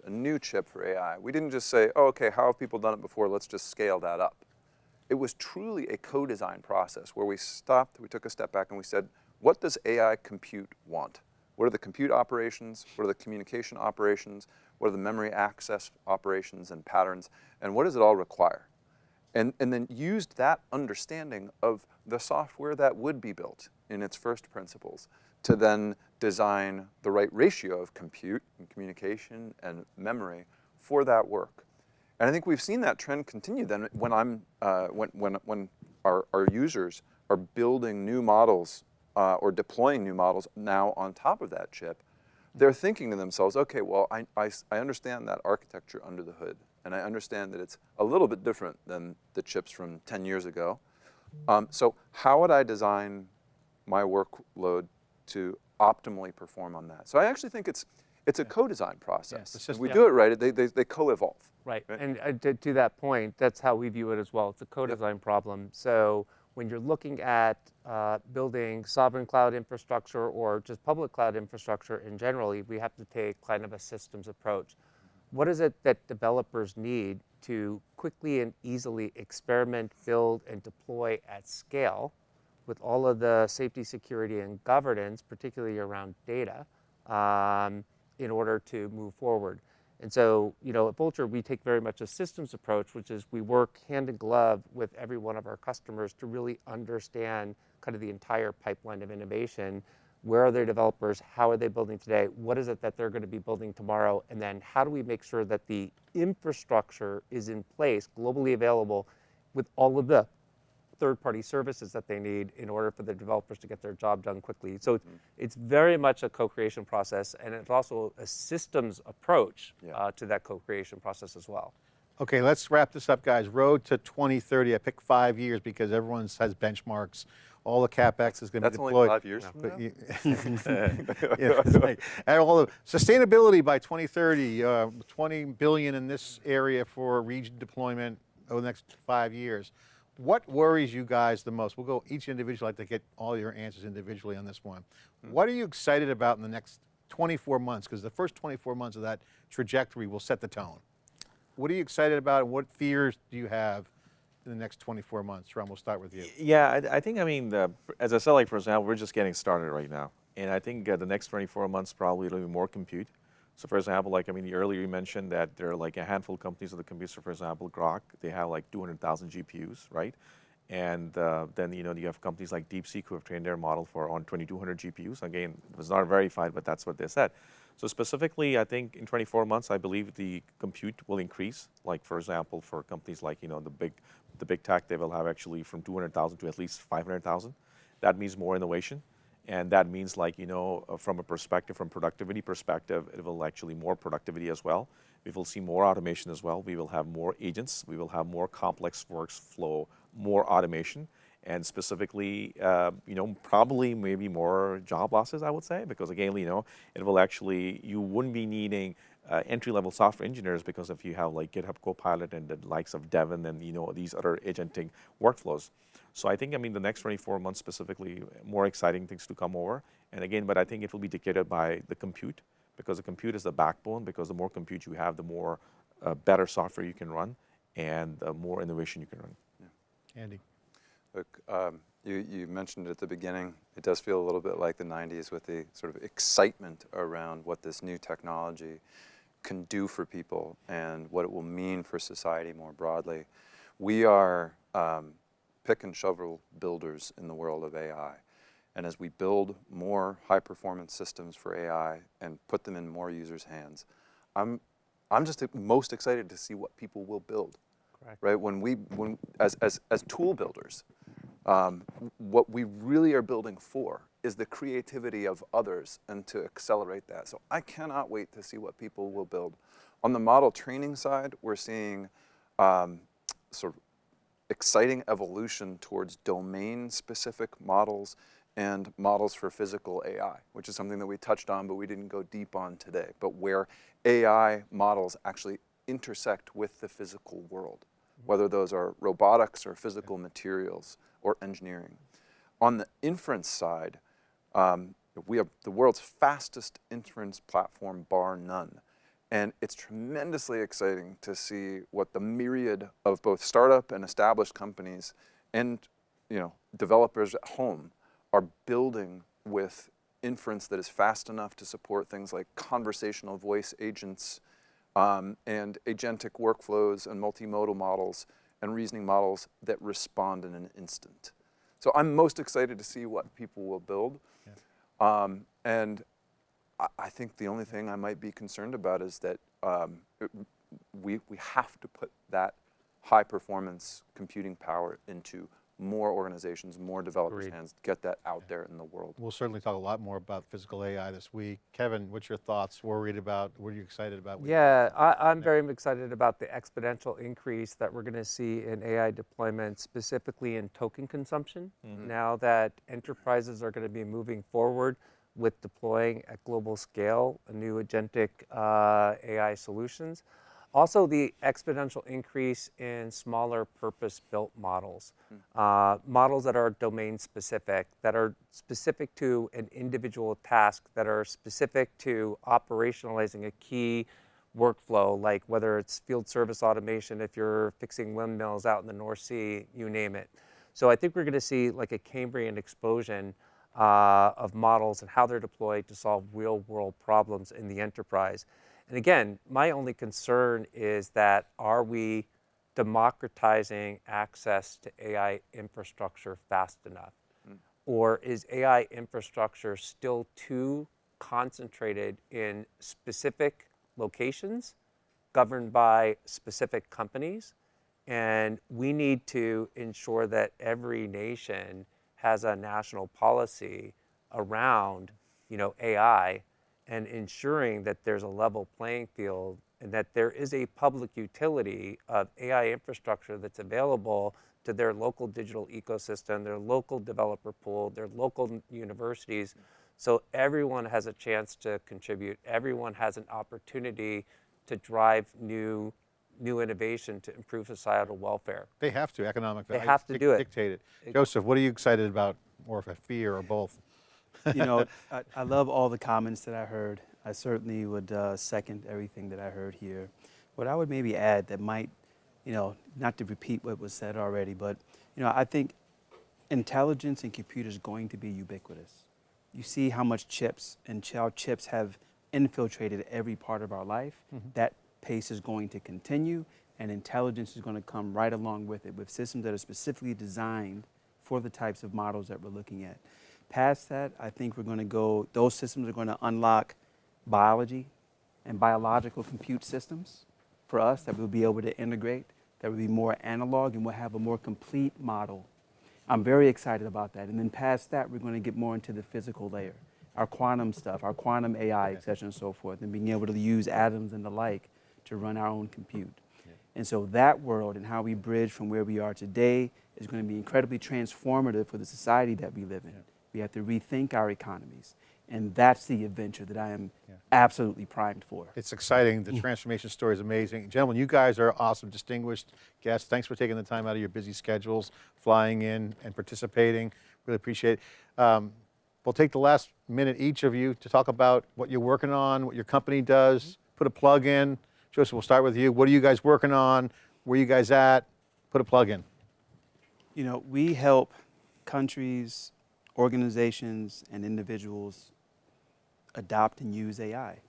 C: new chip for AI, we didn't just say, oh, okay, how have people done it before? Let's just scale that up. It was truly a co-design process where we stopped, we took a step back and we said, what does AI compute want? What are the compute operations? What are the communication operations? What are the memory access operations and patterns? And what does it all require? And then used that understanding of the software that would be built in its first principles to then design the right ratio of compute and communication and memory for that work. And I think we've seen that trend continue then when our users are building new models or deploying new models now on top of that chip, they're thinking to themselves, okay, well, I understand that architecture under the hood, and I understand that it's a little bit different than the chips from 10 years ago. So how would I design my workload to optimally perform on that? So I actually think it's a co-design process.
A: Yes,
C: if we do it right, they co-evolve.
B: Right, and to that point, that's how we view it as well. It's a co-design problem. So when you're looking at building sovereign cloud infrastructure or just public cloud infrastructure in generally, we have to take kind of a systems approach. What is it that developers need to quickly and easily experiment, build, and deploy at scale with all of the safety, security, and governance, particularly around data, in order to move forward? And so, at Vultr, we take very much a systems approach, which is we work hand in glove with every one of our customers to really understand kind of the entire pipeline of innovation. Where are their developers? How are they building today? What is it that they're going to be building tomorrow? And then how do we make sure that the infrastructure is in place, globally available, with all of the third-party services that they need in order for the developers to get their job done quickly. So it's very much a co-creation process, and it's also a systems approach to that co-creation process as well.
A: Okay, let's wrap this up, guys. Road to 2030, I picked 5 years because everyone has benchmarks. All the CapEx is going to be deployed.
C: That's only 5 years from now?
A: It's like, and all the sustainability by 2030, 20 billion in this area for region deployment over the next 5 years. What worries you guys the most? We'll go each individual. I'd like to get all your answers individually on this one. What are you excited about in the next 24 months? Because the first 24 months of that trajectory will set the tone. What are you excited about, and what fears do you have in the next 24 months? Shehram, we'll start with you.
D: Yeah, I think, as I said, like, for example, we're just getting started right now. And I think the next 24 months probably will be more compute. So for example, like, earlier you mentioned that there are like a handful of companies of the computer, for example, Grok, they have like 200,000 GPUs, right? And then, you have companies like DeepSeek who have trained their model on 2,200 GPUs. Again, it was not verified, but that's what they said. So specifically, I think in 24 months, I believe the compute will increase. Like, for example, for companies like, the big tech, they will have actually from 200,000 to at least 500,000. That means more innovation. And that means, like, from productivity perspective, it will actually more productivity as well. We will see more automation as well. We will have more agents. We will have more complex workflow, more automation. And specifically, probably maybe more job losses, I would say, because again, it will actually, you wouldn't be needing entry-level software engineers, because if you have like GitHub Copilot and the likes of Devin and these other agentic workflows. So I think, the next 24 months specifically, more exciting things to come over. And again, but I think it will be dictated by the compute, because the compute is the backbone, because the more compute you have, the more better software you can run, and the more innovation you can run.
C: Yeah.
A: Andy.
C: Look, you mentioned it at the beginning. It does feel a little bit like the 90s with the sort of excitement around what this new technology can do for people and what it will mean for society more broadly. We are pick and shovel builders in the world of AI. And as we build more high performance systems for AI and put them in more users' hands, I'm I'm just most excited to see what people will build.
B: Correct.
C: Right? As tool builders, what we really are building for is the creativity of others and to accelerate that. So I cannot wait to see what people will build. On the model training side, we're seeing sort of exciting evolution towards domain-specific models and models for physical AI, which is something that we touched on, but we didn't go deep on today, but where AI models actually intersect with the physical world, whether those are robotics or physical materials or engineering. On the inference side, we have the world's fastest inference platform, bar none. And it's tremendously exciting to see what the myriad of both startup and established companies and developers at home are building with inference that is fast enough to support things like conversational voice agents and agentic workflows and multimodal models and reasoning models that respond in an instant. So I'm most excited to see what people will build. Yeah. And I think the only thing I might be concerned about is that we have to put that high performance computing power into more organizations, more developers' hands, get that out there in the world.
A: We'll certainly talk a lot more about physical AI this week. Kevin, what's your thoughts? Worried about? What are you excited about?
B: Yeah, I'm very excited about the exponential increase that we're going to see in AI deployment, specifically in token consumption. Now that enterprises are going to be moving forward with deploying at global scale new agentic AI solutions. Also, the exponential increase in smaller purpose-built models, models that are domain-specific, that are specific to an individual task, that are specific to operationalizing a key workflow, like whether it's field service automation, if you're fixing windmills out in the North Sea, you name it. So I think we're going to see like a Cambrian explosion of models and how they're deployed to solve real-world problems in the enterprise. And again, my only concern is that are we democratizing access to AI infrastructure fast enough? Or is AI infrastructure still too concentrated in specific locations governed by specific companies? And we need to ensure that every nation has a national policy around, AI, and ensuring that there's a level playing field and that there is a public utility of AI infrastructure that's available to their local digital ecosystem, their local developer pool, their local universities, so everyone has a chance to contribute. Everyone has an opportunity to drive new innovation to improve societal welfare.
A: They have to, economic value.
B: They have to do it.
A: Dictate it. Joseph, what are you excited about? More of a fear or both?
E: I love all the comments that I heard. I certainly would second everything that I heard here. What I would maybe add that might, not to repeat what was said already, but, I think intelligence and compute is going to be ubiquitous. You see how much chips and how chips have infiltrated every part of our life. That pace is going to continue, and intelligence is going to come right along with it, with systems that are specifically designed for the types of models that we're looking at. Past that, I think those systems are going to unlock biology and biological compute systems for us that we'll be able to integrate, that will be more analog, and we'll have a more complete model. I'm very excited about that. And then past that, we're going to get more into the physical layer, our quantum stuff, our quantum AI, et cetera, and so forth, and being able to use atoms and the like to run our own compute. And so that world and how we bridge from where we are today is going to be incredibly transformative for the society that we live in. We have to rethink our economies. And that's the adventure that I am absolutely primed for.
A: It's exciting. The transformation story is amazing. Gentlemen, you guys are awesome, distinguished guests. Thanks for taking the time out of your busy schedules, flying in and participating. Really appreciate it. We'll take the last minute, each of you, to talk about what you're working on, what your company does, put a plug in. Joseph, we'll start with you. What are you guys working on? Where are you guys at? Put a plug in.
E: We help countries, organizations, and individuals adopt and use AI,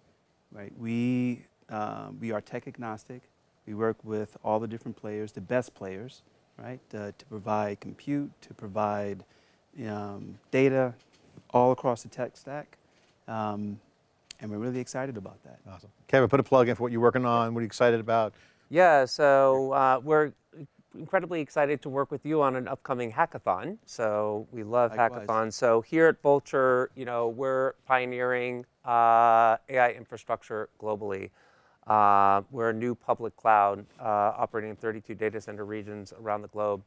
E: right? We are tech agnostic. We work with all the different players, the best players, right? To provide compute, to provide data all across the tech stack. And we're really excited about that.
A: Awesome. Kevin, put a plug in for what you're working on. What are you excited about?
B: Yeah, so we're incredibly excited to work with you on an upcoming hackathon. So we love
E: Likewise.
B: hackathons. So here at Vultr, we're pioneering AI infrastructure globally. We're a new public cloud operating in 32 data center regions around the globe.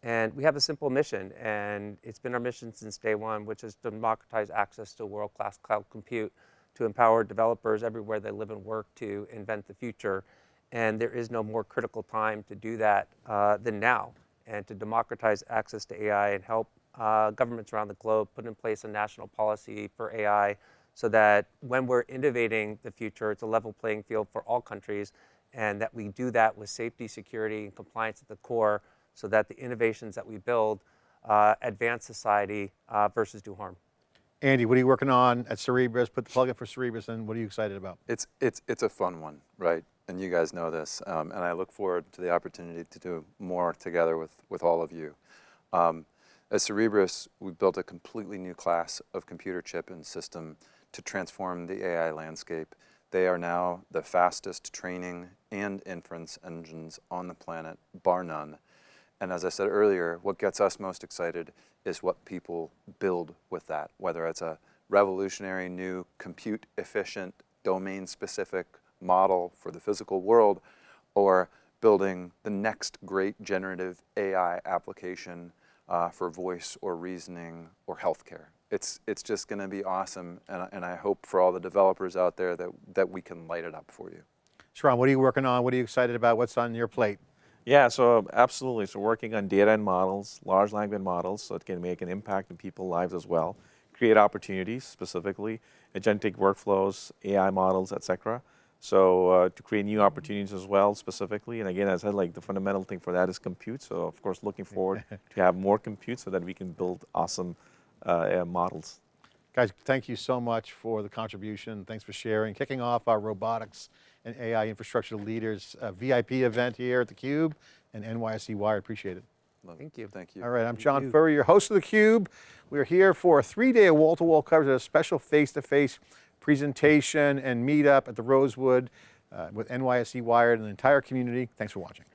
B: And we have a simple mission, and it's been our mission since day one, which is to democratize access to world-class cloud compute to empower developers everywhere they live and work to invent the future. And there is no more critical time to do that than now, and to democratize access to AI and help governments around the globe put in place a national policy for AI so that when we're innovating the future, it's a level playing field for all countries, and that we do that with safety, security, and compliance at the core so that the innovations that we build advance society versus do harm.
A: Andy, what are you working on at Cerebras? Put the plug in for Cerebras, and what are you excited about?
C: It's a fun one, right? And you guys know this, and I look forward to the opportunity to do more together with all of you. At Cerebras, we built a completely new class of computer chip and system to transform the AI landscape. They are now the fastest training and inference engines on the planet, bar none. And as I said earlier, what gets us most excited is what people build with that, whether it's a revolutionary new compute-efficient, domain-specific model for the physical world, or building the next great generative AI application for voice or reasoning or healthcare. It's just going to be awesome, and I hope for all the developers out there that we can light it up for you.
A: Shehram, what are you working on? What are you excited about? What's on your plate?
D: Yeah, so absolutely. So working on data and models, large language models, so it can make an impact in people's lives as well. Create opportunities, specifically, agentic workflows, AI models, etc. So to create new opportunities as well, specifically. And again, as I said, like the fundamental thing for that is compute. So of course, looking forward to have more compute so that we can build awesome models.
A: Guys, thank you so much for the contribution. Thanks for sharing. Kicking off our Robotics and AI Infrastructure Leaders VIP event here at theCUBE and NYSE Wired. Appreciate it.
B: Thank you.
C: Thank you.
A: All right, I'm John Furrier, host of theCUBE. We're here for a 3-day wall-to-wall coverage of a special face-to-face presentation and meetup at the Rosewood with NYSE Wired and the entire community. Thanks for watching.